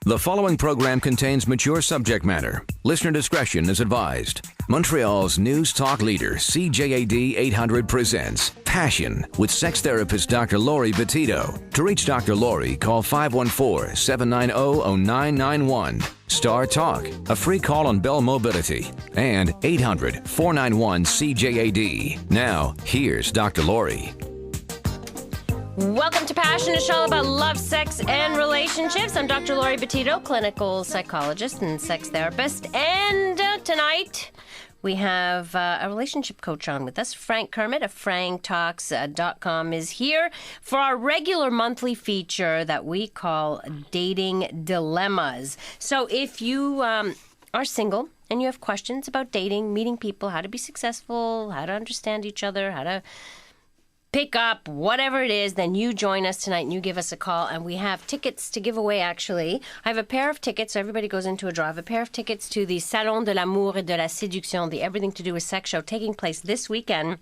The following program contains mature subject matter. Listener discretion is advised. Montreal's news talk leader, CJAD 800 presents Passion with sex therapist Dr. Laurie Betito. To reach Dr. Laurie, call 514-790-0991. Star Talk, a free call on Bell Mobility, and 800-491-CJAD. Now, here's Dr. Laurie. Welcome to Passion, a show all about love, sex, and relationships. I'm Dr. Laurie Betito, clinical psychologist and sex therapist. And tonight, we have a relationship coach on with us. Frank Kermit of franktalks.com is here for our regular monthly feature that we call Dating Dilemmas. So if you are single and you have questions about dating, meeting people, how to be successful, how to understand each other, how to pick up, whatever it is, then you join us tonight and you give us a call. And we have tickets to give away, actually. I have a pair of tickets, so everybody goes into a draw. I have a pair of tickets to the Salon de l'Amour et de la Séduction, the Everything to Do with Sex show, taking place this weekend,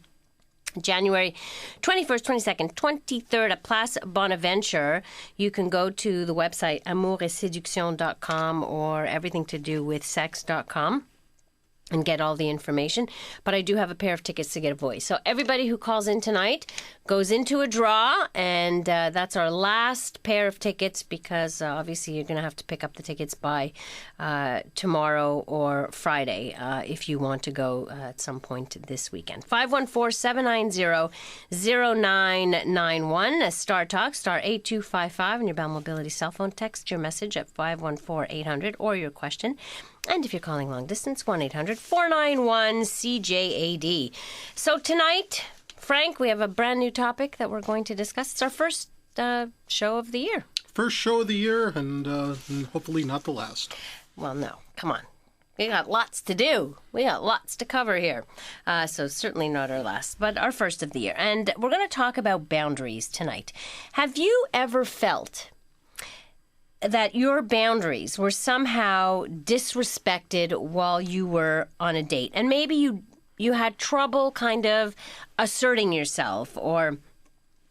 January 21st, 22nd, 23rd at Place Bonaventure. You can go to the website amouretseduction.com or everythingtodowithsex.com. and get all the information. But I do have a pair of tickets to give away. So everybody who calls in tonight goes into a draw, and that's our last pair of tickets because obviously you're going to have to pick up the tickets by tomorrow or Friday if you want to go at some point this weekend. 514-790-0991, Star Talk, star 8255 on your Bell Mobility cell phone. Text your message at 514-800 or your question. And if you're calling long distance, 1-800-491-CJAD. So tonight, Frank, we have a brand new topic that we're going to discuss. It's our first show of the year. First show of the year, and hopefully not the last. Well, no. Come on. We got lots to do. We got lots to cover here. So certainly not our last, but our first of the year. And we're going to talk about boundaries tonight. Have you ever felt that your boundaries were somehow disrespected while you were on a date? And maybe you had trouble kind of asserting yourself or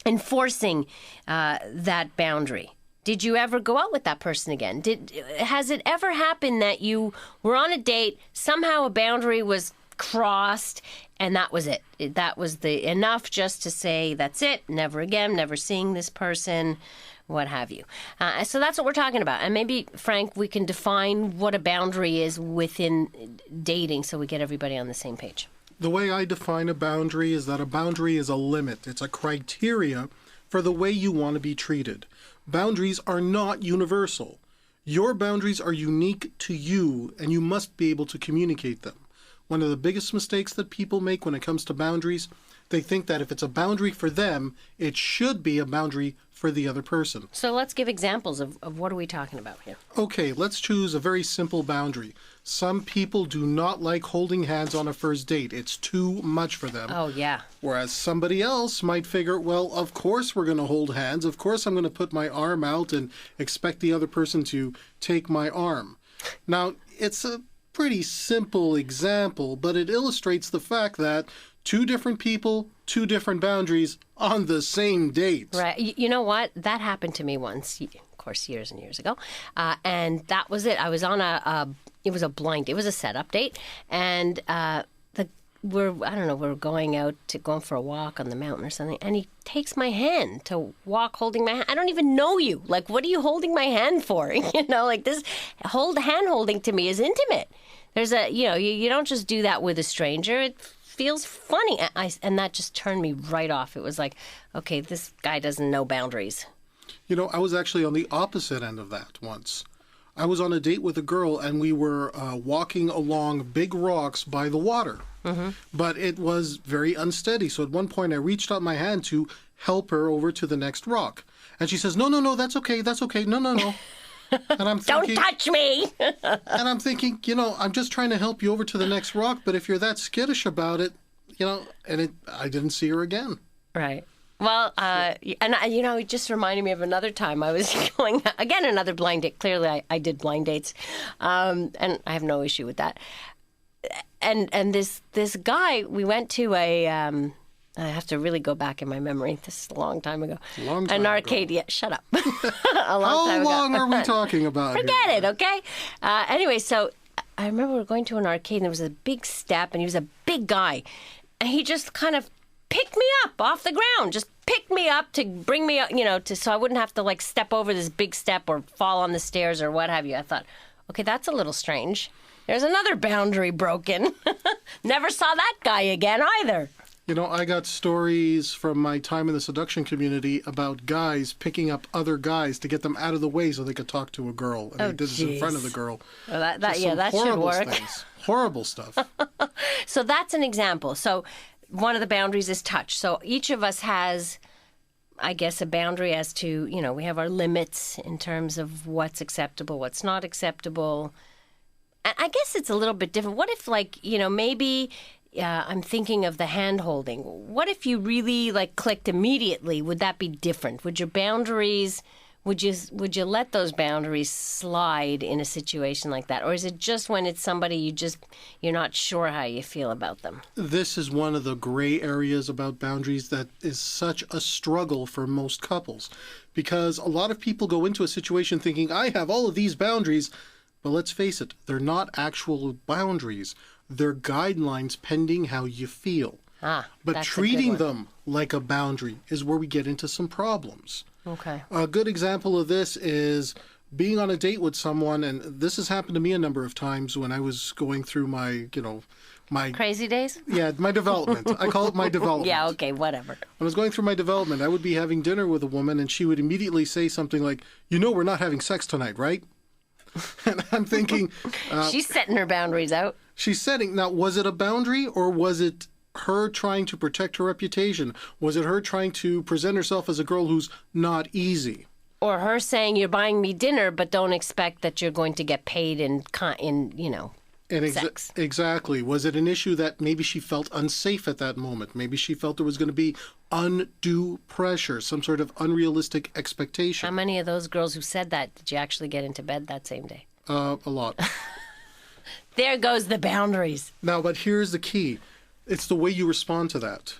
enforcing that boundary. Did you ever go out with that person again? Has it ever happened that you were on a date, somehow a boundary was crossed, and that was it? That was the enough just to say, that's it, never again, never seeing this person, what have you. So that's what we're talking about. And maybe, Frank, we can define what a boundary is within dating so we get everybody on the same page. The way I define a boundary is that a boundary is a limit. It's a criteria for the way you want to be treated. Boundaries are not universal. Your boundaries are unique to you, and you must be able to communicate them. One of the biggest mistakes that people make when it comes to boundaries, they think that if it's a boundary for them, it should be a boundary for the other person. So let's give examples of what are we talking about here. Okay, let's choose a very simple boundary. Some people do not like holding hands on a first date. It's too much for them. Oh, yeah. Whereas somebody else might figure, well, of course we're going to hold hands. Of course I'm going to put my arm out and expect the other person to take my arm. Now, it's a pretty simple example, but it illustrates the fact that two different people, two different boundaries on the same date. Right. You know what? That happened to me once, of course, years and years ago. And that was it. I was on it was a setup date. And we're going for a walk on the mountain or something. And he takes my hand to walk holding my hand. I don't even know you. Like, what are you holding my hand for? This hand holding to me is intimate. There's you don't just do that with a stranger. It feels funny. And that just turned me right off. It was like, okay, this guy doesn't know boundaries. I was actually on the opposite end of that once. I was on a date with a girl, and we were walking along big rocks by the water. Mm-hmm. But it was very unsteady. So at one point, I reached out my hand to help her over to the next rock. And she says, no, that's okay. No. And I'm thinking, don't touch me. And I'm thinking, I'm just trying to help you over to the next rock. But if you're that skittish about it, I didn't see her again. Right. Well, it just reminded me of another time I was going, again, another blind date. Clearly, I did blind dates, and I have no issue with that. And this guy, we went to a I have to really go back in my memory. This is a long time ago. Long time An arcade, ago. yeah, shut up. A long time How ago. long are we talking about here? Forget it, okay? Anyway, so I remember we were going to an arcade, and there was a big step, and he was a big guy. And he just kind of picked me up off the ground, just picked me up to bring me up, so I wouldn't have to, like, step over this big step or fall on the stairs or what have you. I thought, okay, that's a little strange. There's another boundary broken. Never saw that guy again either. I got stories from my time in the seduction community about guys picking up other guys to get them out of the way so they could talk to a girl. And they did this in front of the girl. Well, that should horrible work. Things. Horrible stuff. So that's an example. So one of the boundaries is touch. So each of us has, I guess, a boundary as to, we have our limits in terms of what's acceptable, what's not acceptable. I guess it's a little bit different. What if, maybe... I'm thinking of the hand holding. What if you really clicked immediately? Would that be different? Would your boundaries, would you let those boundaries slide in a situation like that? Or is it just when it's somebody you're not sure how you feel about them? This is one of the gray areas about boundaries that is such a struggle for most couples. Because a lot of people go into a situation thinking, I have all of these boundaries, but let's face it, they're not actual boundaries. They're guidelines pending how you feel. But treating them like a boundary is where we get into some problems. Okay. A good example of this is being on a date with someone, and this has happened to me a number of times when I was going through my crazy days? Yeah, my development. I call it my development. Yeah, okay, whatever. When I was going through my development, I would be having dinner with a woman, and she would immediately say something like, we're not having sex tonight, right? And I'm thinking... she's setting her boundaries out. She's setting... Now, was it a boundary, or was it her trying to protect her reputation? Was it her trying to present herself as a girl who's not easy? Or her saying, you're buying me dinner, but don't expect that you're going to get paid in sex. Exactly. Was it an issue that maybe she felt unsafe at that moment? Maybe she felt there was going to be undue pressure, some sort of unrealistic expectation. How many of those girls who said that did you actually get into bed that same day? A lot. There goes the boundaries. Now, but here's the key. It's the way you respond to that.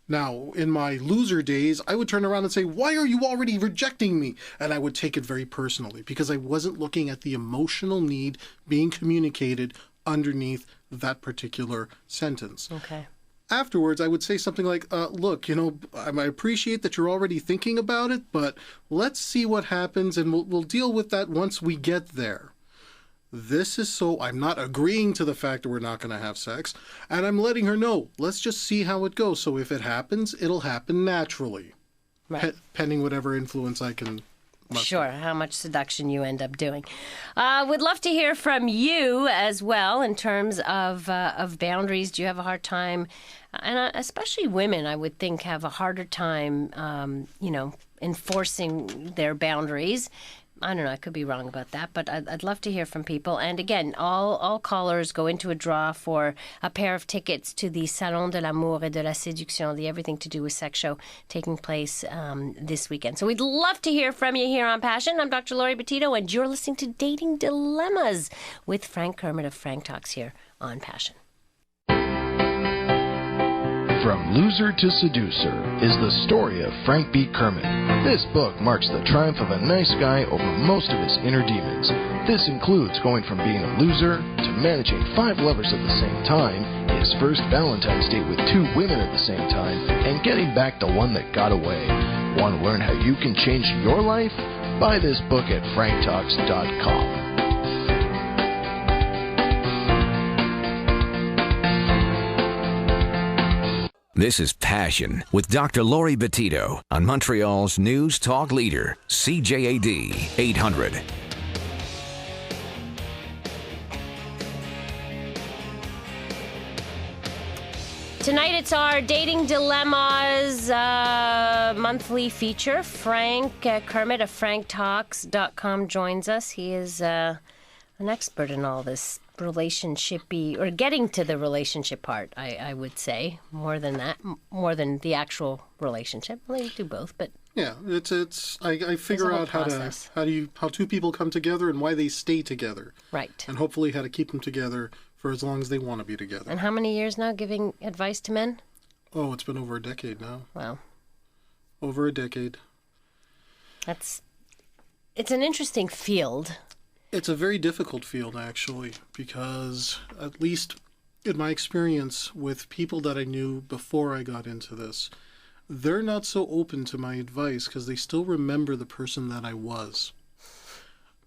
Now, in my loser days, I would turn around and say, why are you already rejecting me? And I would take it very personally because I wasn't looking at the emotional need being communicated underneath that particular sentence. Okay. Afterwards, I would say something like, look, I appreciate that you're already thinking about it, but let's see what happens and we'll deal with that once we get there. This is so I'm not agreeing to the fact that we're not going to have sex, and I'm letting her know, let's just see how it goes. So if it happens, it'll happen naturally, right. Pending whatever influence I can. Sure, how much seduction you end up doing. We'd love to hear from you as well in terms of boundaries. Do you have a hard time, and especially women, I would think, have a harder time, enforcing their boundaries. I don't know, I could be wrong about that, but I'd love to hear from people. And again, all callers go into a draw for a pair of tickets to the Salon de l'Amour et de la Séduction, the Everything to Do with Sex show taking place this weekend. So we'd love to hear from you here on Passion. I'm Dr. Laurie Betito, and you're listening to Dating Dilemmas with Frank Kermit of Frank Talks here on Passion. From Loser to Seducer is the story of Frank B. Kermit. This book marks the triumph of a nice guy over most of his inner demons. This includes going from being a loser to managing 5 lovers at the same time, his first Valentine's date with 2 women at the same time, and getting back the one that got away. Want to learn how you can change your life? Buy this book at franktalks.com. This is Passion with Dr. Laurie Betito on Montreal's News Talk Leader, CJAD 800. Tonight it's our Dating Dilemmas monthly feature. Frank Kermit of franktalks.com joins us. He is an expert in all this relationship-y, or getting to the relationship part, I would say, more than that, more than the actual relationship. Well, you do both, but yeah, I figure out how 2 people come together and why they stay together, right, and hopefully how to keep them together for as long as they want to be together. And how many years now giving advice to men? Oh, it's been over a decade now. Wow. Over a decade. It's an interesting field. It's a very difficult field, actually, because at least in my experience with people that I knew before I got into this, they're not so open to my advice because they still remember the person that I was.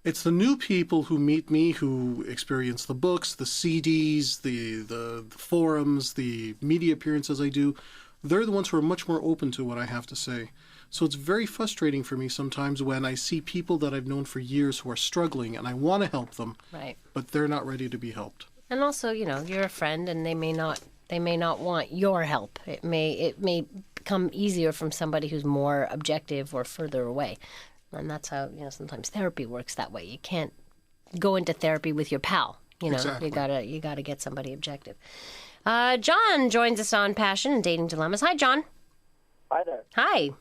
It's the new people who meet me, who experience the books, the CDs, the forums, the media appearances I do. They're the ones who are much more open to what I have to say. So it's very frustrating for me sometimes when I see people that I've known for years who are struggling and I want to help them, Right. but they're not ready to be helped. And also, you're a friend, and they may not want your help. It may come easier from somebody who's more objective or further away. And that's how, sometimes therapy works that way. You can't go into therapy with your pal. Exactly. You gotta get somebody objective. John joins us on Passion and Dating Dilemmas. Hi, John. Hi there. Hi.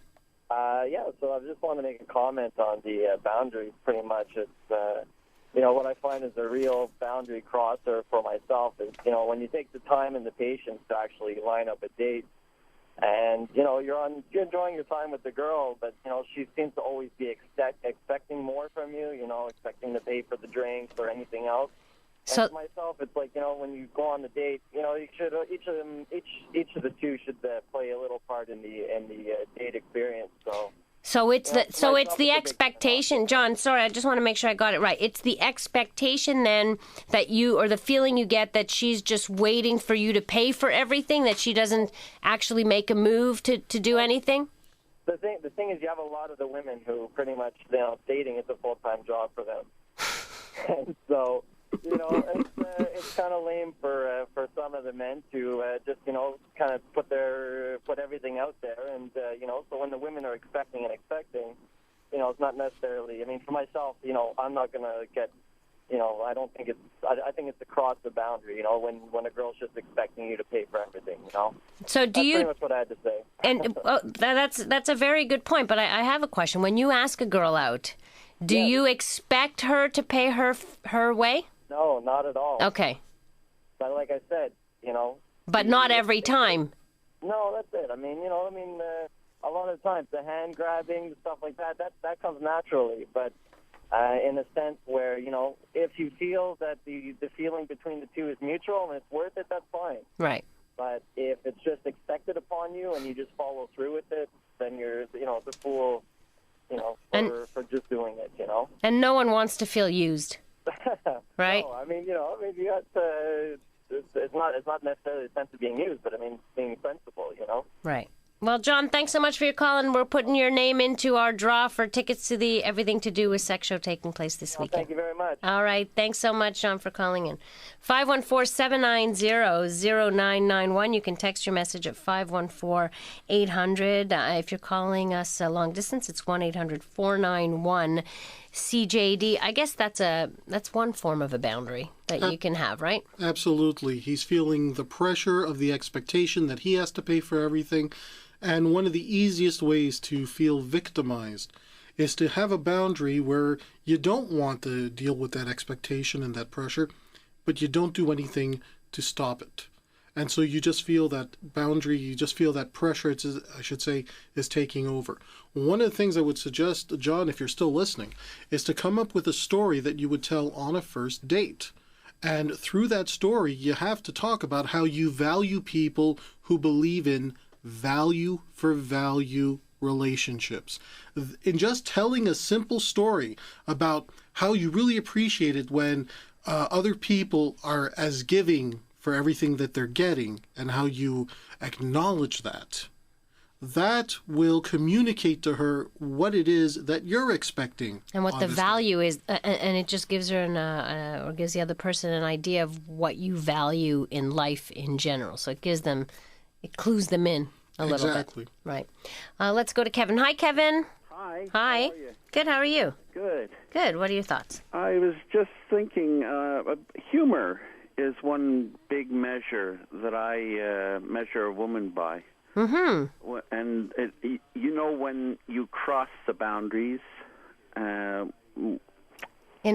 So I just want to make a comment on the boundaries. Pretty much, it's what I find is a real boundary crosser for myself is when you take the time and the patience to actually line up a date, and you're enjoying your time with the girl, but she seems to always be expecting more from you. Expecting to pay for the drinks or anything else. So, and for myself, it's like when you go on the date, you should each of the two should play a little part in the date experience. So it's the expectation, John. Sorry, I just want to make sure I got it right. It's the expectation then that or the feeling you get that she's just waiting for you to pay for everything, that she doesn't actually make a move to do anything. The thing is, you have a lot of the women who pretty much dating is a full-time job for them, and so. It's kind of lame for some of the men to just kind of put everything out there, and so when the women are expecting, it's not necessarily. I mean, for myself, I'm not gonna get. I don't think it's. I think it's across the boundary. When a girl's just expecting you to pay for everything. So that's pretty much what I had to say. And that's a very good point. But I have a question. When you ask a girl out, do you expect her to pay her way? No, not at all. Okay. But like I said, But not every time. No, that's it. I mean, a lot of times the hand grabbing, stuff like that comes naturally. But in a sense where, if you feel that the feeling between the two is mutual and it's worth it, that's fine. Right. But if it's just expected upon you and you just follow through with it, then you're, the fool, for just doing it, And no one wants to feel used. Right? No, I mean, you got it's not necessarily a sense of being used, but I mean being sensible, Right. Well, John, thanks so much for your call, and we're putting your name into our draw for tickets to the Everything to Do with Sex show taking place this weekend. Thank you very much. All right. Thanks so much, John, for calling in. 514-790-0991. You can text your message at 514-800. If you're calling us long distance, it's 1-800-491-CJAD. I guess that's one form of a boundary that you can have, right? Absolutely. He's feeling the pressure of the expectation that he has to pay for everything. And one of the easiest ways to feel victimized is to have a boundary where you don't want to deal with that expectation and that pressure, but you don't do anything to stop it. And so you just feel that boundary, you just feel that pressure, is taking over. One of the things I would suggest, John, if you're still listening, is to come up with a story that you would tell on a first date. And through that story, you have to talk about how you value people who believe in value for value relationships. In just telling a simple story about how you really appreciate it when other people are as giving for everything that they're getting, and how you acknowledge that will communicate to her what it is that you're expecting. And what the value is, and it just gives her or gives the other person an idea of what you value in life in general. So it clues them in a little bit. Exactly. Right. Let's go to Kevin. Hi, Kevin. Hi. Hi. How are you? Good. How are you? Good. Good. What are your thoughts? I was just thinking, humor is one big measure that I measure a woman by. Mm-hmm. And when you cross the boundaries. In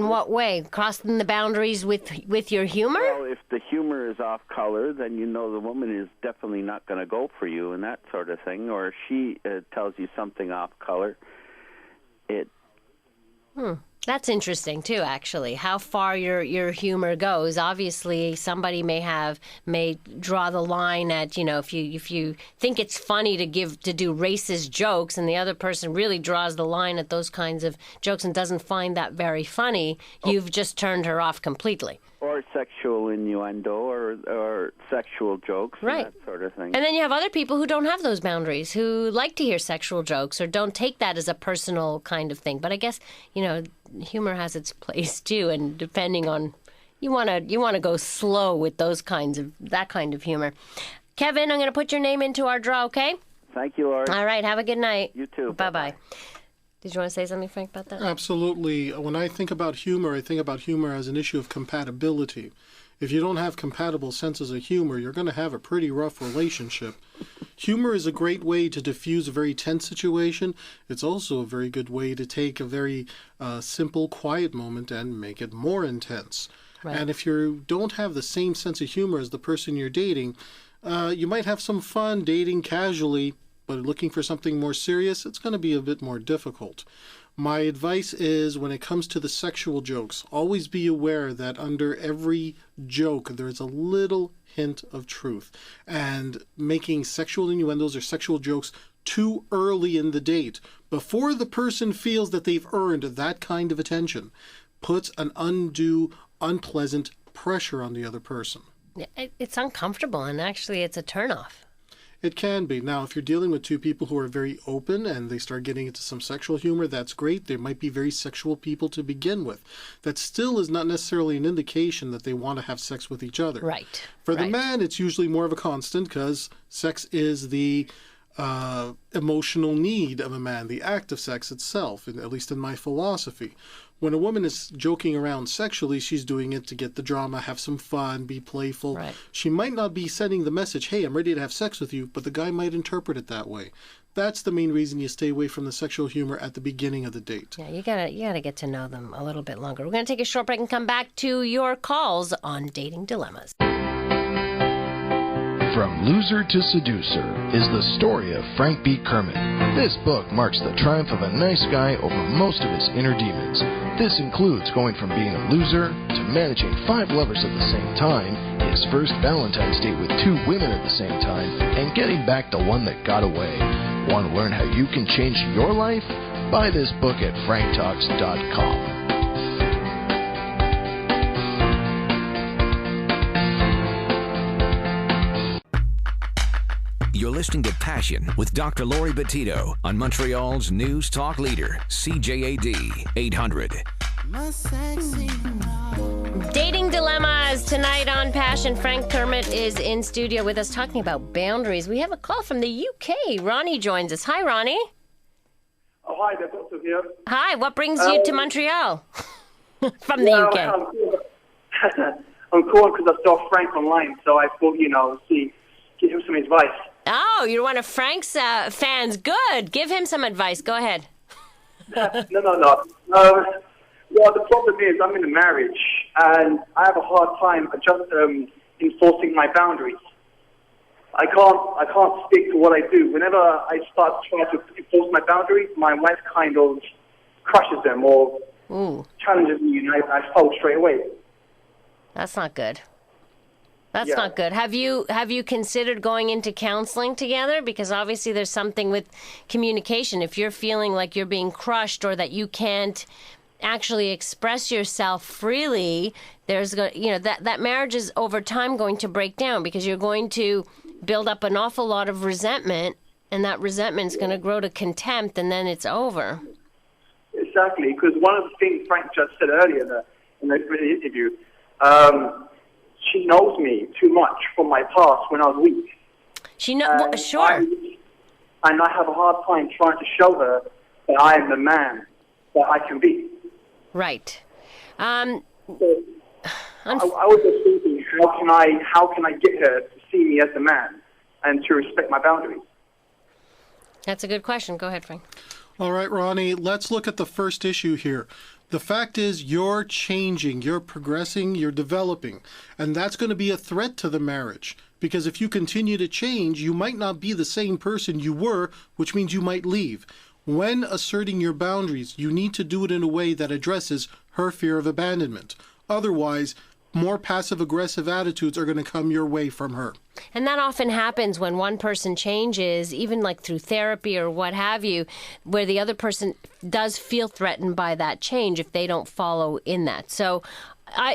what way? Crossing the boundaries with your humor? Well, if the humor is off color, then you know the woman is definitely not going to go for you and that sort of thing. Or if she tells you something off color, That's interesting too, actually. How far your humor goes. Obviously, somebody may draw the line at, if you think it's funny to do racist jokes, and the other person really draws the line at those kinds of jokes and doesn't find that very funny, you've just turned her off completely. Or sexual innuendo or sexual jokes, right, and that sort of thing. And then you have other people who don't have those boundaries, who like to hear sexual jokes or don't take that as a personal kind of thing. But I guess, humor has its place too, and depending on, you want to go slow with that kind of humor. Kevin, I'm going to put your name into our draw, okay? Thank you, Laurie. All right, have a good night. You too. Bye-bye. Did you want to say something, Frank, about that? Absolutely. When I think about humor, I think about humor as an issue of compatibility. If you don't have compatible senses of humor, you're going to have a pretty rough relationship. Humor is a great way to diffuse a very tense situation. It's also a very good way to take a very simple, quiet moment and make it more intense. Right. And if you don't have the same sense of humor as the person you're dating, you might have some fun dating casually, but looking for something more serious, it's going to be a bit more difficult. My advice is, when it comes to the sexual jokes, always be aware that under every joke there's a little hint of truth. And making sexual innuendos or sexual jokes too early in the date, before the person feels that they've earned that kind of attention, puts an undue, unpleasant pressure on the other person. It's uncomfortable, and actually it's a turnoff. It can be. Now, if you're dealing with two people who are very open and they start getting into some sexual humor, that's great. They might be very sexual people to begin with. That still is not necessarily an indication that they want to have sex with each other. Right. For the man, it's usually more of a constant, because sex is the emotional need of a man, the act of sex itself, at least in my philosophy. When a woman is joking around sexually, she's doing it to get the drama, have some fun, be playful. Right. She might not be sending the message, hey, I'm ready to have sex with you, but the guy might interpret it that way. That's the main reason you stay away from the sexual humor at the beginning of the date. Yeah, you gotta get to know them a little bit longer. We're going to take a short break and come back to your calls on dating dilemmas. From Loser to Seducer is the story of Frank B. Kermit. This book marks the triumph of a nice guy over most of his inner demons. This includes going from being a loser to managing 5 lovers at the same time, his first Valentine's date with 2 women at the same time, and getting back the one that got away. Want to learn how you can change your life? Buy this book at franktalks.com. You're listening to Passion with Dr. Laurie Betito on Montreal's News Talk Leader, CJAD 800. Dating dilemmas tonight on Passion. Frank Kermit is in studio with us talking about boundaries. We have a call from the UK. Ronnie joins us. Hi, Ronnie. Oh, hi there, Dr. here. Hi, what brings you to Montreal from the UK? I'm calling because I saw Frank online, so I thought, give him some advice. Oh, you're one of Frank's fans. Good. Give him some advice. Go ahead. No. Well, the problem is I'm in a marriage, and I have a hard time enforcing my boundaries. I can't stick to what I do. Whenever I start trying to enforce my boundaries, my wife kind of crushes them or challenges me, and I fold straight away. That's not good. That's not good. Have you considered going into counseling together? Because obviously there's something with communication. If you're feeling like you're being crushed or that you can't actually express yourself freely, that marriage is over time going to break down, because you're going to build up an awful lot of resentment, and that resentment's going to grow to contempt, and then it's over. Exactly, because one of the things Frank just said earlier in the interview, she knows me too much from my past when I was weak. She knows, sure. And I have a hard time trying to show her that I am the man that I can be. Right. I was just thinking, how can I get her to see me as the man and to respect my boundaries? That's a good question. Go ahead, Frank. All right, Ronnie, let's look at the first issue here. The fact is, you're changing, you're progressing, you're developing, and that's going to be a threat to the marriage. Because if you continue to change, you might not be the same person you were, which means you might leave. When asserting your boundaries, you need to do it in a way that addresses her fear of abandonment. Otherwise, more passive-aggressive attitudes are going to come your way from her. And that often happens when one person changes, even like through therapy or what have you, where the other person does feel threatened by that change if they don't follow in that. So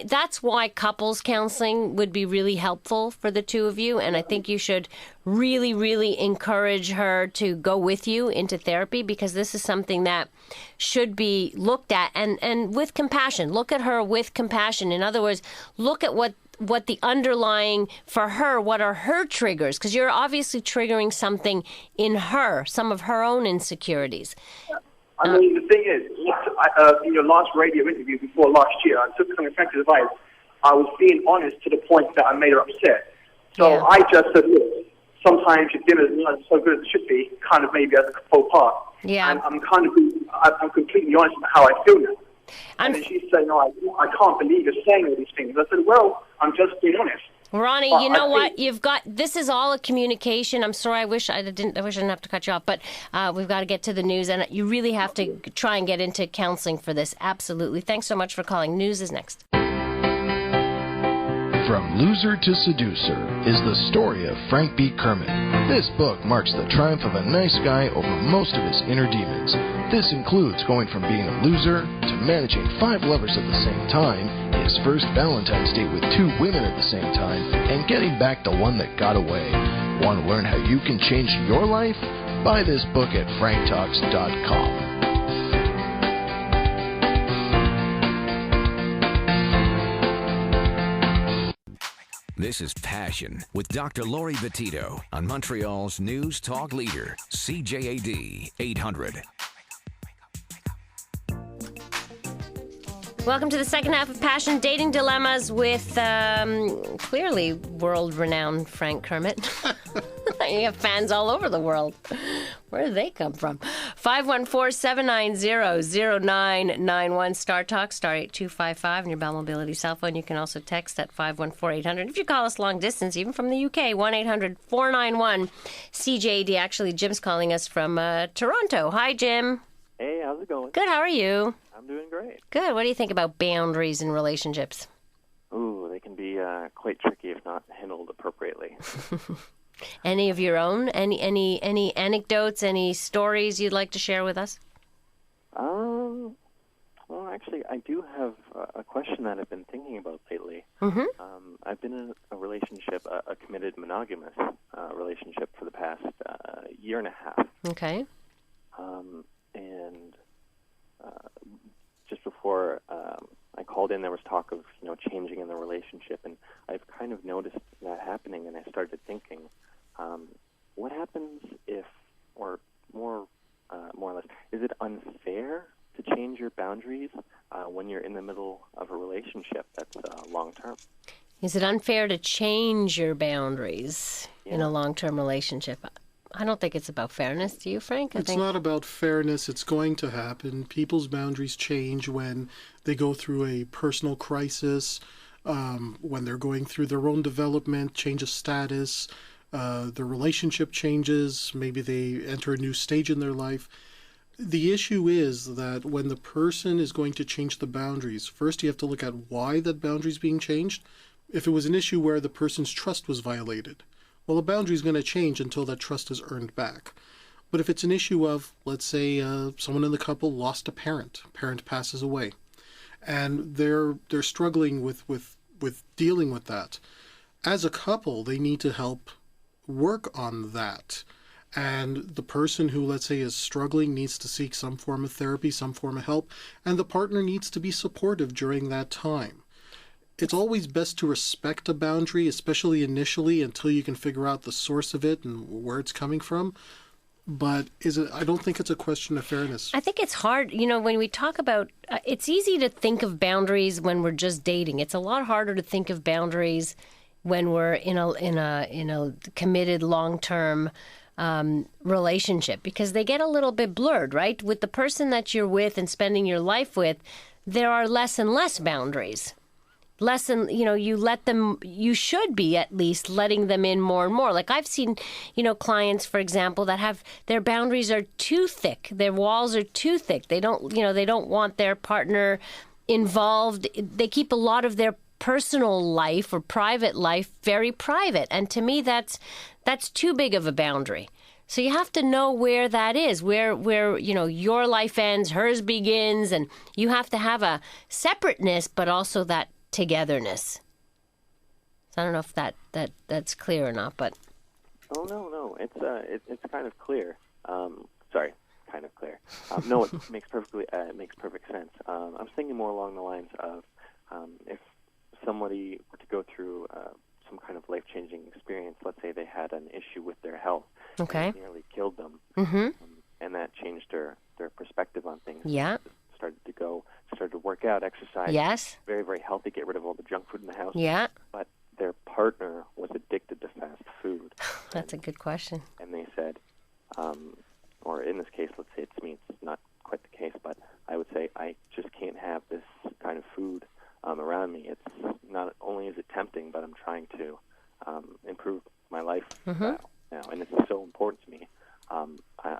that's why couples counseling would be really helpful for the two of you. And I think you should really, really encourage her to go with you into therapy, because this is something that should be looked at and with compassion. Look at her with compassion. In other words, look at what the underlying for her, what are her triggers? Because you're obviously triggering something in her, some of her own insecurities. I mean, the thing is, in your last radio interview before last year, I took some effective advice. I was being honest to the point that I made her upset. So Yeah. I just said, look, sometimes your dinner is not so good as it should be, kind of maybe as a faux pas. Yeah. And I'm completely honest about how I feel now. And then she said, no, I can't believe you're saying all these things. I said, well, I'm just being honest. Ronnie, But you know I what? This is all a communication. I'm sorry, I wish I didn't have to cut you off, but we've got to get to the news, and you really have to try and get into counseling for this. Absolutely. Thanks so much for calling. News is next. From Loser to Seducer is the story of Frank B. Kermit. This book marks the triumph of a nice guy over most of his inner demons. This includes going from being a loser to managing 5 lovers at the same time, his first Valentine's date with 2 women at the same time, and getting back the one that got away. Want to learn how you can change your life? Buy this book at franktalks.com. This is Passion with Dr. Laurie Betito on Montreal's News Talk Leader, CJAD 800. Welcome to the second half of Passion Dating Dilemmas with clearly world-renowned Frank Kermit. You have fans all over the world. Where do they come from? 514-790-0991. Star Talk, star 8255 on your Bell Mobility cell phone. You can also text at 514-800. If you call us long distance, even from the UK, 1-800-491-CJAD. Actually, Jim's calling us from Toronto. Hi, Jim. Hey, how's it going? Good, how are you? I'm doing great. Good. What do you think about boundaries in relationships? Ooh, they can be quite tricky if not handled appropriately. Any of your own? Any anecdotes, any stories you'd like to share with us? Well, actually, I do have a question that I've been thinking about lately. Mm-hmm. I've been in a relationship, a committed monogamous relationship for the past year and a half. Okay. And just before I called in, there was talk of changing in the relationship, and I've kind of noticed that happening, and I started thinking, what happens if, or more or less, is it unfair to change your boundaries when you're in the middle of a relationship that's long-term? Is it unfair to change your boundaries in a long-term relationship? I don't think it's about fairness. Do you, Frank? It's not about fairness. It's going to happen. People's boundaries change when they go through a personal crisis, when they're going through their own development, change of status, their relationship changes, maybe they enter a new stage in their life. The issue is that when the person is going to change the boundaries, first you have to look at why that boundary is being changed. If it was an issue where the person's trust was violated, well, the boundary is going to change until that trust is earned back. But if it's an issue of, let's say, someone in the couple lost a parent passes away, and they're struggling with dealing with that, as a couple, they need to help work on that. And the person who, let's say, is struggling needs to seek some form of therapy, some form of help, and the partner needs to be supportive during that time. It's always best to respect a boundary, especially initially, until you can figure out the source of it and where it's coming from. But I don't think it's a question of fairness. I think it's hard. When we talk about, it's easy to think of boundaries when we're just dating. It's a lot harder to think of boundaries when we're in a committed long-term relationship, because they get a little bit blurred, right? With the person that you're with and spending your life with, there are less and less boundaries. You should be at least letting them in more and more. Like I've seen, clients, for example, that have their boundaries are too thick. Their walls are too thick. They don't want their partner involved. They keep a lot of their personal life or private life very private. And to me, that's too big of a boundary. So you have to know where that is, where your life ends, hers begins, and you have to have a separateness, but also that togetherness. So I don't know if that's clear or not, but no, it's kind of clear. Sorry, kind of clear. No, it makes perfect sense. I was thinking more along the lines of if somebody were to go through some kind of life-changing experience. Let's say they had an issue with their health, okay, and it nearly killed them, and that changed their perspective on things. Yeah. Started to work out, exercise. Yes. Very, very healthy. Get rid of all the junk food in the house. Yeah. But their partner was addicted to fast food. That's a good question. And they said, or in this case, let's say it's me. It's not quite the case, but I would say I just can't have this kind of food around me. It's not only is it tempting, but I'm trying to improve my life now, and it's so important to me. I'm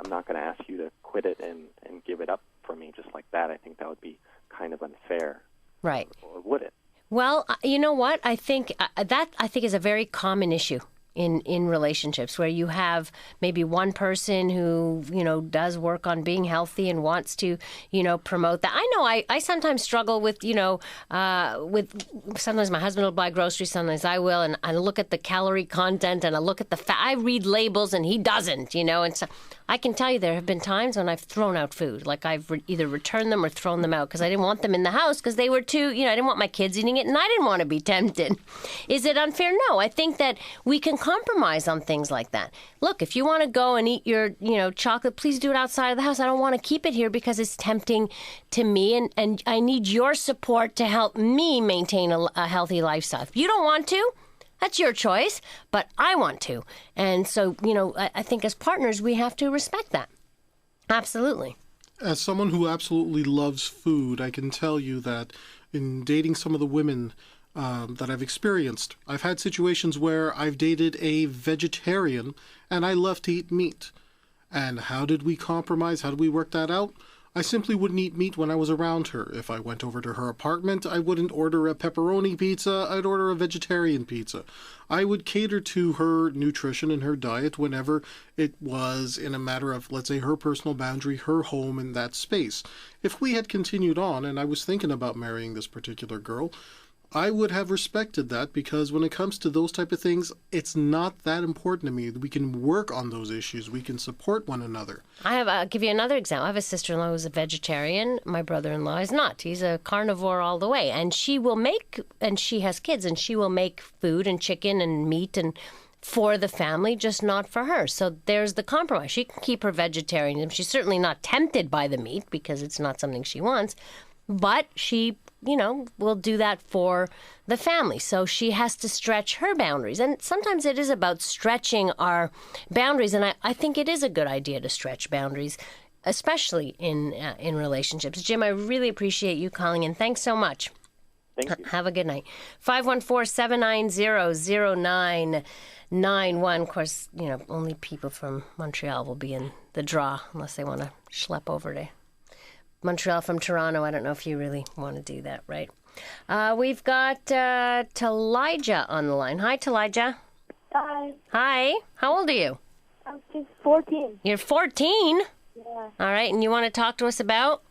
not going to ask you to quit it and give it up for me just like that. I think that would be kind of unfair. Right. Or would it? Well, you know what? I think that is a very common issue in relationships, where you have maybe one person who, does work on being healthy and wants to, promote that. I know I sometimes struggle with, with sometimes my husband will buy groceries, sometimes I will, and I look at the calorie content and I look at I read labels and he doesn't, and so I can tell you there have been times when I've thrown out food, like I've either returned them or thrown them out because I didn't want them in the house because they were too, I didn't want my kids eating it and I didn't want to be tempted. Is it unfair? No, I think that we can compromise on things like that. Look, if you want to go and eat your, chocolate, please do it outside of the house. I don't want to keep it here because it's tempting to me, and I need your support to help me maintain a healthy lifestyle. If you don't want to, that's your choice, but I want to. And so, I think as partners, we have to respect that. Absolutely. As someone who absolutely loves food, I can tell you that in dating some of the women that I've experienced, I've had situations where I've dated a vegetarian and I love to eat meat. And how did we compromise? How did we work that out? I simply wouldn't eat meat when I was around her. If I went over to her apartment, I wouldn't order a pepperoni pizza, I'd order a vegetarian pizza. I would cater to her nutrition and her diet whenever it was in a matter of, let's say, her personal boundary, her home in that space. If we had continued on, and I was thinking about marrying this particular girl, I would have respected that, because when it comes to those type of things, it's not that important to me. We can work on those issues. We can support one another. I'll give you another example. I have a sister-in-law who's a vegetarian. My brother-in-law is not. He's a carnivore all the way. And she will make, and she has kids, and she will make food and chicken and meat and for the family, just not for her. So there's the compromise. She can keep her vegetarianism. She's certainly not tempted by the meat because it's not something she wants, but she will do that for the family. So she has to stretch her boundaries. And sometimes it is about stretching our boundaries. And I think it is a good idea to stretch boundaries, especially in relationships. Jim, I really appreciate you calling in. Thanks so much. Thank you. Have a good night. 514-790-0991. Of course, only people from Montreal will be in the draw unless they want to schlep over to Montreal from Toronto. I don't know if you really want to do that, right? We've got Talijah on the line. Hi, Talijah. Hi. Hi. How old are you? I'm just 14. You're 14? Yeah. All right, and you want to talk to us about?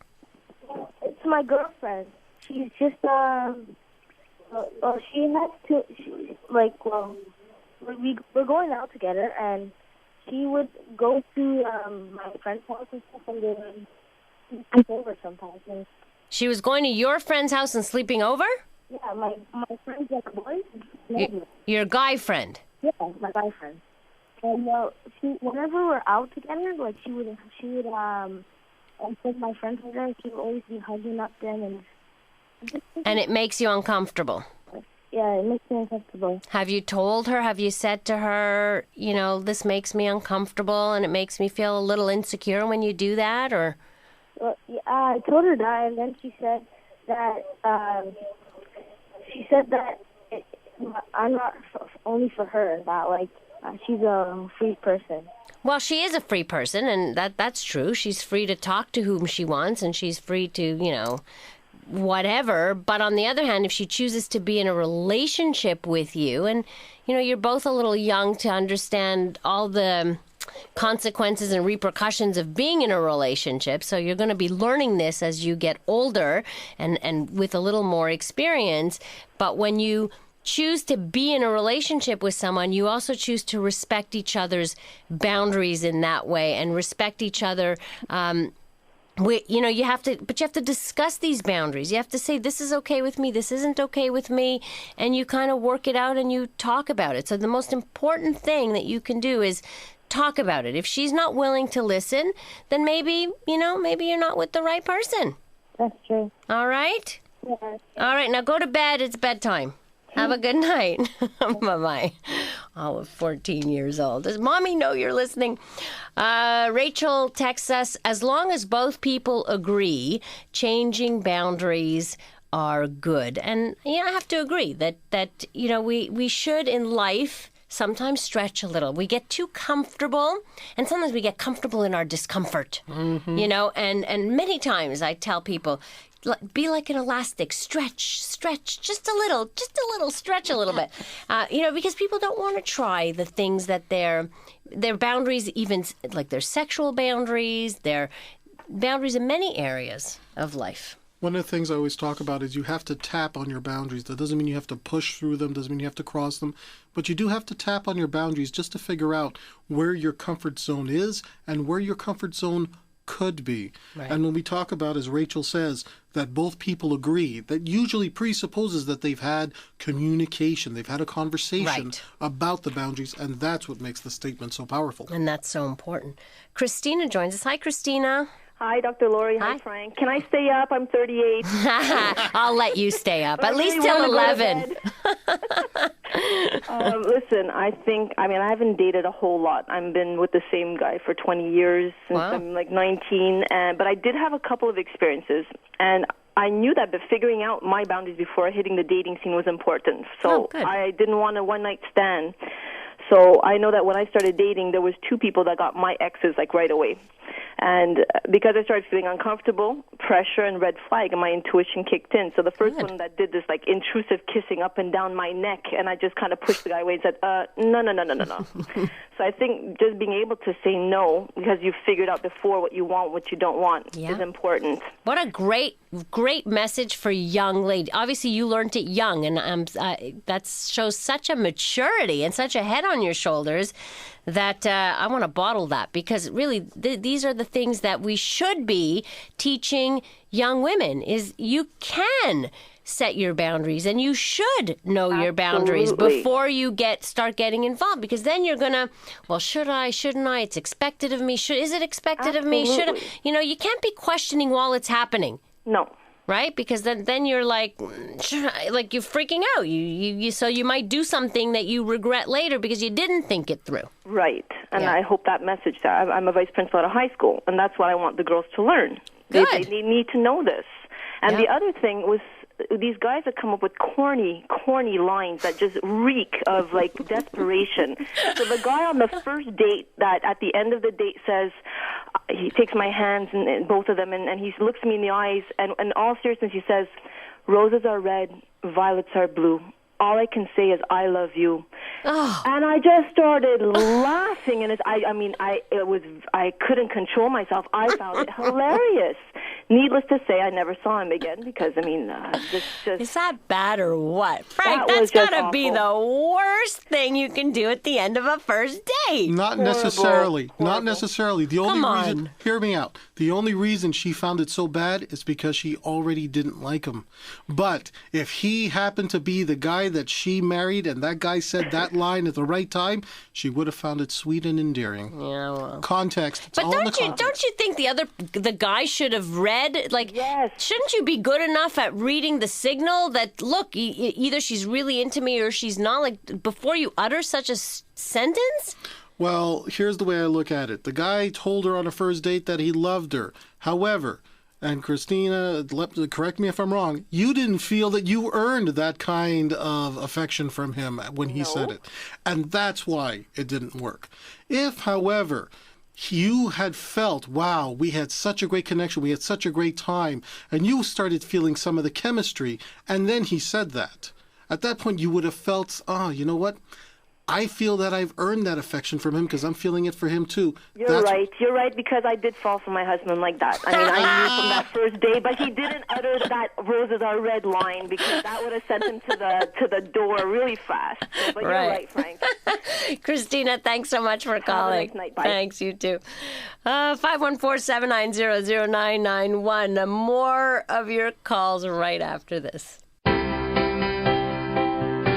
It's my girlfriend. She's just, she has to, we're going out together, and she would go to my friend's house and stuff, and then sleep over sometimes. And she was going to your friend's house and sleeping over? Yeah, my friend's like a boy. Your guy friend? Yeah, my guy friend. And whenever we're out together, she would and since my friends were there, she would always be hugging up them, and it makes you uncomfortable. Yeah, it makes me uncomfortable. Have you told her? Have you said to her, this makes me uncomfortable and it makes me feel a little insecure when you do that, or? Well, yeah, I told her that, and then she said that I'm not only for her, that like she's a free person. Well, she is a free person, and that's true. She's free to talk to whom she wants, and she's free to, whatever. But on the other hand, if she chooses to be in a relationship with you, and, you're both a little young to understand all the consequences and repercussions of being in a relationship, so you're going to be learning this as you get older and with a little more experience. But when you choose to be in a relationship with someone, you also choose to respect each other's boundaries in that way and respect each other. You have to discuss these boundaries. You have to say, this is okay with me, this isn't okay with me, and you kind of work it out and you talk about it. So the most important thing that you can do is talk about it. If she's not willing to listen, then maybe you're not with the right person. That's true. All right? Yeah. All right, now go to bed. It's bedtime. Have a good night. Bye-bye. Oh, 14 years old. Does Mommy know you're listening? Rachel texts us, as long as both people agree, changing boundaries are good. And I have to agree that we should in life sometimes stretch a little. We get too comfortable, and sometimes we get comfortable in our discomfort. Mm-hmm. And many times I tell people, be like an elastic, stretch, just a little, stretch a little bit. Because people don't want to try the things that their boundaries, even like their sexual boundaries, their boundaries in many areas of life. One of the things I always talk about is you have to tap on your boundaries. That doesn't mean you have to push through them, doesn't mean you have to cross them, but you do have to tap on your boundaries just to figure out where your comfort zone is and where your comfort zone could be. Right. And when we talk about, as Rachel says, that both people agree, that usually presupposes that they've had communication, they've had a conversation about the boundaries, and that's what makes the statement so powerful. And that's so important. Christina joins us. Hi, Christina. Hi, Dr. Laurie. Hi, Frank. Can I stay up? I'm 38. I'll let you stay up, at least till 11. Listen, I haven't dated a whole lot. I've been with the same guy for 20 years since I'm like 19, but I did have a couple of experiences, and I knew that figuring out my boundaries before hitting the dating scene was important. So I didn't want a one-night stand. So I know that when I started dating, there was 2 people that got my exes like right away. And because I started feeling uncomfortable, pressure and red flag, and my intuition kicked in. So the first one that did this like intrusive kissing up and down my neck, and I just kind of pushed the guy away and said, no. So I think just being able to say no, because you've figured out before what you want, what you don't want, is important. What a great message for young lady. Obviously, you learned it young, and that shows such a maturity and such a head on your shoulders that I want to bottle that, because really these are the things that we should be teaching young women, is you can set your boundaries and you should know your boundaries before you start getting involved, because then you're gonna, well, should I, shouldn't I, it's expected of me, is it expected of me, should I, you can't be questioning while it's happening. No. Right? Because then you're like you're freaking out. So you might do something that you regret later because you didn't think it through. Right. And I hope that message, I'm a vice principal at a high school, and that's what I want the girls to learn. They need to know this. And the other thing was, these guys that come up with corny lines that just reek of like desperation. So the guy on the first date that at the end of the date says, he takes my hands and both of them, and he looks me in the eyes, and in all seriousness he says, roses are red, violets are blue. All I can say is I love you. Oh. And I just started laughing, and I couldn't control myself. I found it hilarious. Needless to say, I never saw him again because, is that bad or what? Frank, that's got to be the worst thing you can do at the end of a first date. Not necessarily. Not necessarily. The only reason, hear me out. The only reason she found it so bad is because she already didn't like him. But if he happened to be the guy that she married and that guy said that line at the right time, she would have found it sweet and endearing. Yeah, well. Context. It's but all don't you think the guy should have read? Like, shouldn't you be good enough at reading the signal that, look, either she's really into me or she's not, like, before you utter such a sentence? Well, here's the way I look at it. The guy told her on a first date that he loved her. However, And Christina, correct me if I'm wrong, you didn't feel that you earned that kind of affection from him when he said it. And that's why it didn't work. If, however, you had felt, wow, we had such a great connection, we had such a great time, and you started feeling some of the chemistry, and then he said that, at that point you would have felt, you know what? I feel that I've earned that affection from him because I'm feeling it for him too. You're right, because I did fall for my husband like that. I mean, I knew from that first day, but he didn't utter that roses are red line because that would have sent him to the door really fast. So, but you're right, Frank. Christina, thanks so much for calling. Have a nice night. Bye. Thanks, you too. 514-790-0991. More of your calls right after this.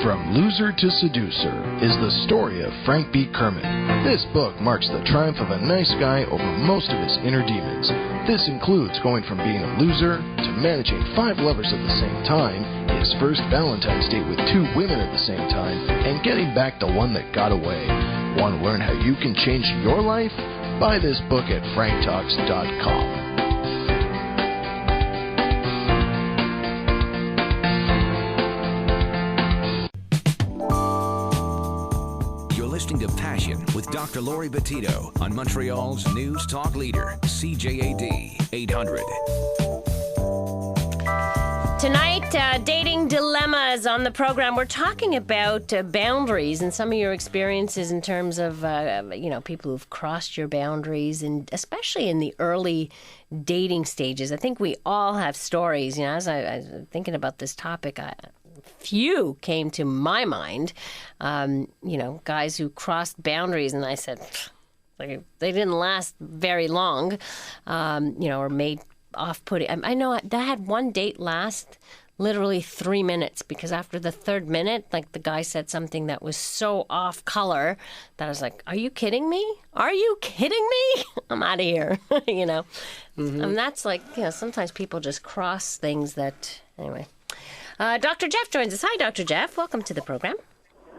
From Loser to Seducer is the story of Frank B. Kermit. This book marks the triumph of a nice guy over most of his inner demons. This includes going from being a loser to managing 5 lovers at the same time, his first Valentine's date with 2 women at the same time, and getting back the one that got away. Want to learn how you can change your life? Buy this book at franktalks.com. Listening to Passion with Dr. Laurie Betito on Montreal's News Talk Leader, CJAD 800. Tonight, dating dilemmas on the program. We're talking about boundaries and some of your experiences in terms of, people who've crossed your boundaries, and especially in the early dating stages. I think we all have stories. You know, as I was thinking about this topic, few came to my mind, guys who crossed boundaries, and I said, they didn't last very long, or made off-putting. I know I had one date last literally 3 minutes because after the 3rd minute, the guy said something that was so off color that I was like, are you kidding me? Are you kidding me? I'm out of here, Mm-hmm. And that's sometimes people just cross things that, anyway. Dr. Jeff joins us. Hi, Dr. Jeff. Welcome to the program.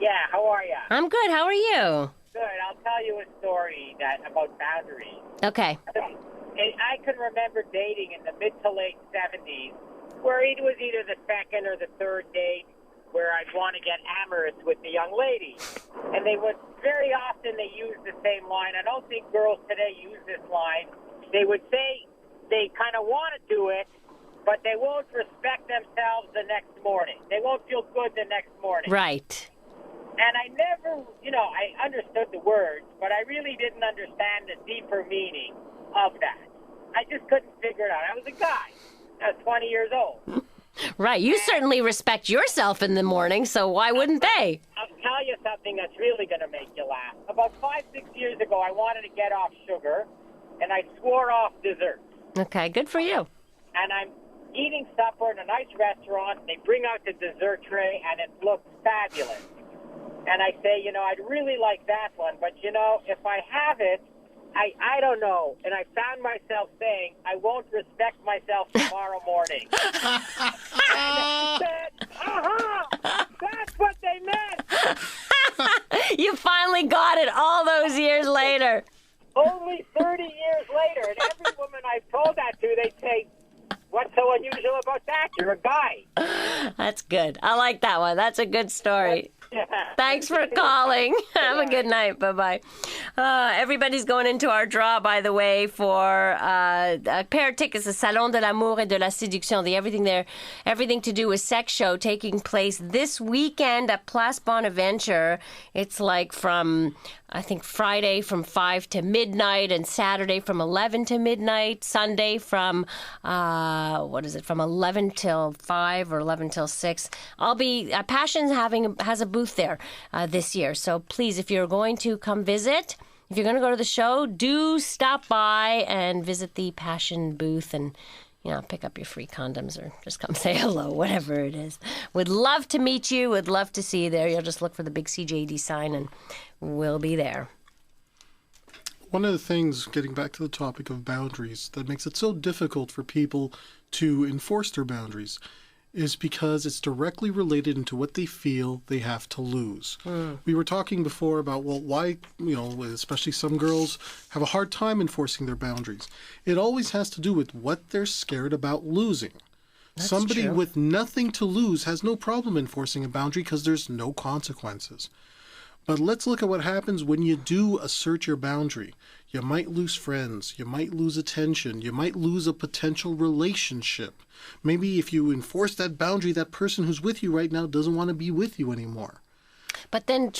Yeah, how are you? I'm good. How are you? Good. I'll tell you a story about boundaries. Okay. I can remember dating in the mid to late 70s where it was either the 2nd or the 3rd date where I'd want to get amorous with the young lady. And they would, very often they use the same line. I don't think girls today use this line. They would say they kind of want to do it, but they won't respect themselves the next morning. They won't feel good the next morning. Right. And I never, I understood the words, but I really didn't understand the deeper meaning of that. I just couldn't figure it out. I was a guy. I was 20 years old. Right. You certainly respect yourself in the morning, so why wouldn't they? I'll tell you something that's really going to make you laugh. About 5-6 years ago, I wanted to get off sugar, and I swore off dessert. Okay, good for you. And I'm eating supper in a nice restaurant. They bring out the dessert tray, and it looks fabulous. And I say, I'd really like that one, but, if I have it, I don't know. And I found myself saying, I won't respect myself tomorrow morning. And I said, that's what they meant. You finally got it all those years later. Only 30 years later. And every woman I've told that to, they say, what's so unusual about that? You're a guy. That's good. I like that one. That's a good story. Thanks for calling. Have a good night. Bye-bye. Everybody's going into our draw, by the way, for a pair of tickets to Salon de l'Amour et de la Séduction, the everything to do with sex show taking place this weekend at Place Bonaventure. It's from, I think, Friday from 5 to midnight and Saturday from 11 to midnight, Sunday from, from 11 till 5 or 11 till 6. Passion has a booth there this year. So please, if you're going to come visit, if you're going to go to the show, do stop by and visit the Passion booth and, pick up your free condoms or just come say hello, whatever it is. Would love to meet you. Would love to see you there. You'll just look for the big CJAD sign and we'll be there. One of the things, getting back to the topic of boundaries, that makes it so difficult for people to enforce their boundaries is because it's directly related into what they feel they have to lose. We were talking before about, well, why, especially some girls have a hard time enforcing their boundaries. It always has to do with what they're scared about losing. That's Somebody true. with nothing to lose has no problem enforcing a boundary because there's no consequences. But let's look at what happens when you do assert your boundary. You might lose friends. You might lose attention. You might lose a potential relationship. Maybe if you enforce that boundary, that person who's with you right now doesn't want to be with you anymore. But then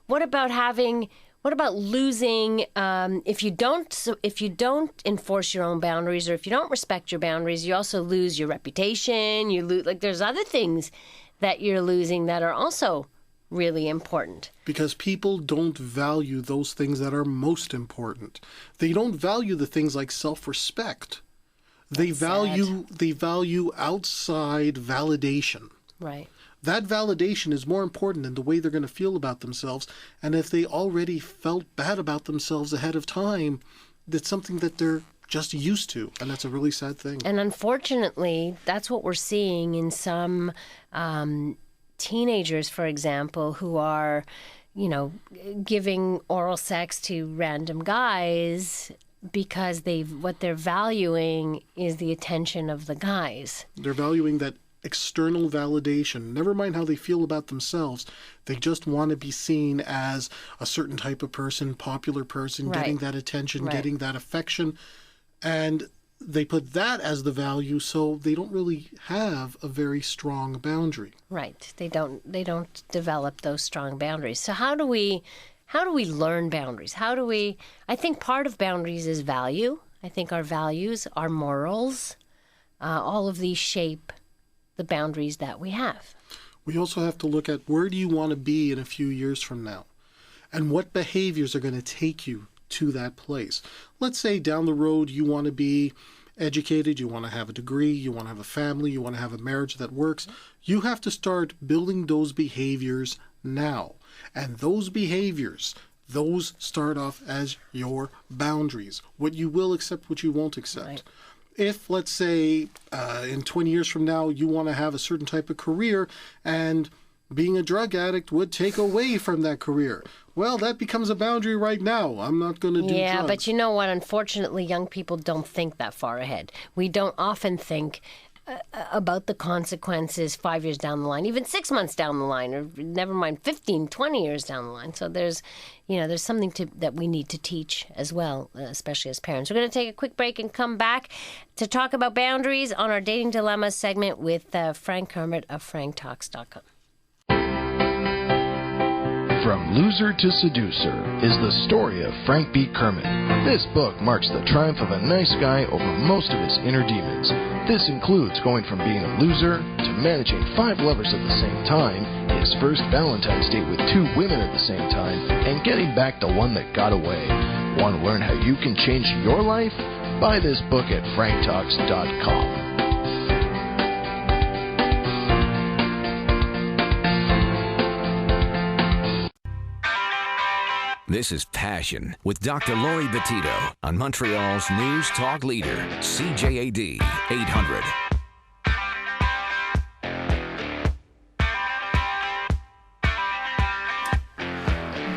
what about losing if you don't enforce your own boundaries, or if you don't respect your boundaries, you also lose your reputation. You lose, there's other things that you're losing that are also really important. Because people don't value those things that are most important. They don't value the things like self-respect. They value outside validation. Right. That validation is more important than the way they're going to feel about themselves. And if they already felt bad about themselves ahead of time, that's something that they're just used to. And that's a really sad thing. And unfortunately, that's what we're seeing in some teenagers, for example, who are, giving oral sex to random guys because what they're valuing is the attention of the guys. They're valuing that external validation. Never mind how they feel about themselves. They just want to be seen as a certain type of person, popular person, getting that attention, getting that affection. And they put that as the value, so they don't really have a very strong boundary. Right. They don't develop those strong boundaries. So how do we learn boundaries? I think part of boundaries is value. I think our values, our morals, all of these shape the boundaries that we have. We also have to look at where do you want to be in a few years from now, and what behaviors are going to take you to that place. Let's say down the road you want to be educated, you want to have a degree, you want to have a family, you want to have a marriage that works. You have to start building those behaviors now. And those behaviors, those start off as your boundaries. What you will accept, what you won't accept. Right. If, let's say, in 20 years from now, you want to have a certain type of career and being a drug addict would take away from that career, well, that becomes a boundary right now. I'm not going to do drugs. Yeah, but you know what? Unfortunately, young people don't think that far ahead. We don't often think about the consequences 5 years down the line, even 6 months down the line, or never mind 15, 20 years down the line. So there's something that we need to teach as well, especially as parents. We're going to take a quick break and come back to talk about boundaries on our Dating Dilemmas segment with Frank Kermit of franktalks.com. From Loser to Seducer is the story of Frank B. Kermit. This book marks the triumph of a nice guy over most of his inner demons. This includes going from being a loser to managing 5 lovers at the same time, his first Valentine's date with 2 women at the same time, and getting back the one that got away. Want to learn how you can change your life? Buy this book at franktalks.com. This is Passion with Dr. Laurie Betito on Montreal's News Talk Leader, CJAD 800.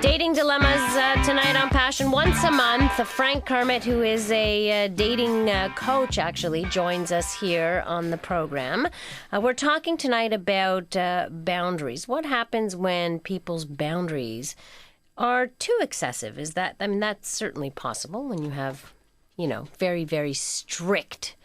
Dating Dilemmas tonight on Passion. Once a month, Frank Kermit, who is a dating coach, actually joins us here on the program. We're talking tonight about boundaries. What happens when people's boundaries are too excessive? That's certainly possible when you have, very, very strict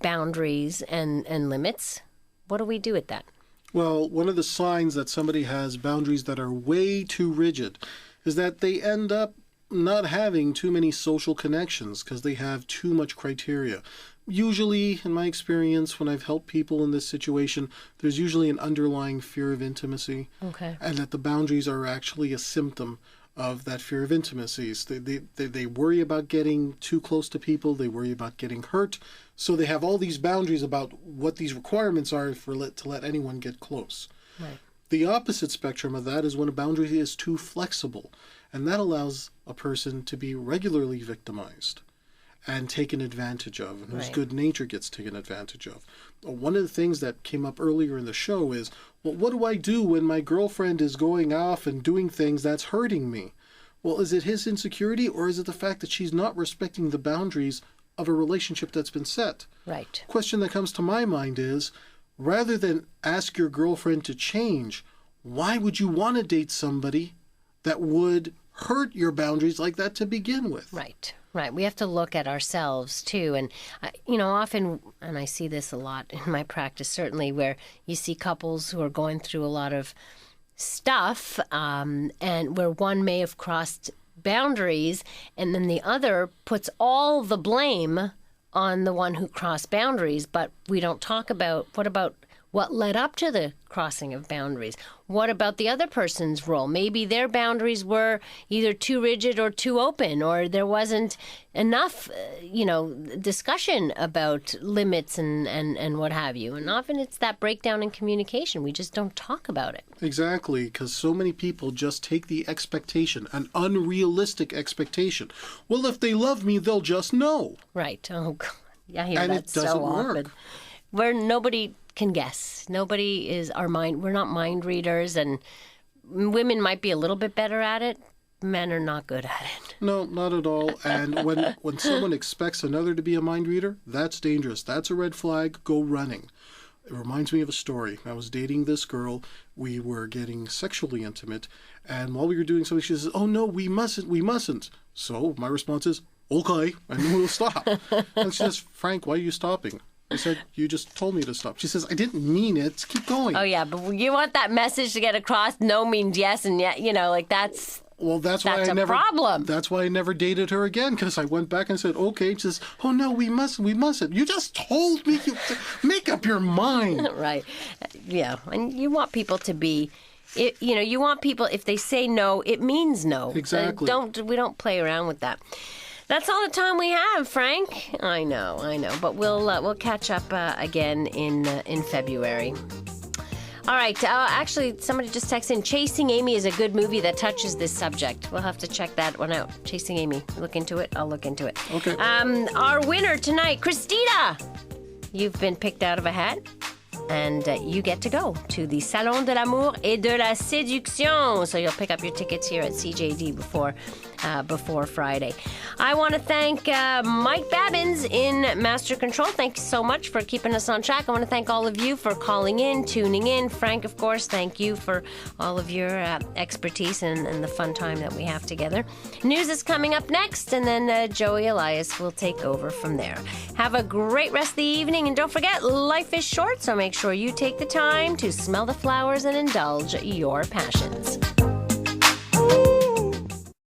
boundaries and limits. What do we do with that? Well, one of the signs that somebody has boundaries that are way too rigid is that they end up not having too many social connections because they have too much criteria. Usually, in my experience, when I've helped people in this situation, there's usually an underlying fear of intimacy. Okay. And that the boundaries are actually a symptom of that fear of intimacy. So they worry about getting too close to people. They worry about getting hurt. So they have all these boundaries about what these requirements are to let anyone get close. Right. The opposite spectrum of that is when a boundary is too flexible. And that allows a person to be regularly victimized. and taken advantage of, and whose Right. good nature gets taken advantage of. One of the things that came up earlier in the show is, well, what do I do when my girlfriend is going off and doing things that's hurting me? Well, is it his insecurity, or is it the fact that she's not respecting the boundaries of a relationship that's been set? Right. Question that comes to my mind is, rather than ask your girlfriend to change, why would you want to date somebody that would hurt your boundaries like that to begin with? Right. Right. We have to look at ourselves too. And, often, and I see this a lot in my practice, certainly, where you see couples who are going through a lot of stuff and where one may have crossed boundaries and then the other puts all the blame on the one who crossed boundaries. But we don't talk about what led up to the crossing of boundaries. What about the other person's role? Maybe their boundaries were either too rigid or too open, or there wasn't enough, discussion about limits and what have you. And often it's that breakdown in communication. We just don't talk about it. Exactly, because so many people just take the expectation, an unrealistic expectation. Well, if they love me, they'll just know. Right. Oh, God. I hear And that it doesn't so often. work. Where nobody can guess. Nobody is we're not mind readers, and women might be a little bit better at it. Men are not good at it. No, not at all. And when someone expects another to be a mind reader, that's dangerous. That's a red flag. Go running. It reminds me of a story. I was dating this girl. We were getting sexually intimate. And while we were doing something, she says, "Oh, no, we mustn't. So my response is, okay, and then we'll stop. And she says, "Frank, why are you stopping?" I said, "You just told me to stop." She says, "I didn't mean it. Keep going." Oh, yeah, but you want that message to get across. No means yes, and yet, that's... Well, that's why a problem. That's why I never dated her again, because I went back and said, "Okay." She says, "Oh no, we mustn't. You just told me. Make up your mind." Right. Yeah, and you want people to be, you want people, if they say no, it means no. Exactly. We don't play around with that. That's all the time we have, Frank. I know, but we'll catch up again in February. All right. Actually, somebody just texted in, Chasing Amy is a good movie that touches this subject. We'll have to check that one out. Chasing Amy. Look into it. I'll look into it. Okay. Our winner tonight, Christina. You've been picked out of a hat. And you get to go to the Salon de l'Amour et de la Séduction. So you'll pick up your tickets here at CJAD before Friday. I want to thank Mike Babbins in Master Control. Thank you so much for keeping us on track. I want to thank all of you for calling in, tuning in. Frank, of course, thank you for all of your expertise and the fun time that we have together. News is coming up next, and then Joey Elias will take over from there. Have a great rest of the evening, and don't forget, life is short, so make sure you take the time to smell the flowers and indulge your passions.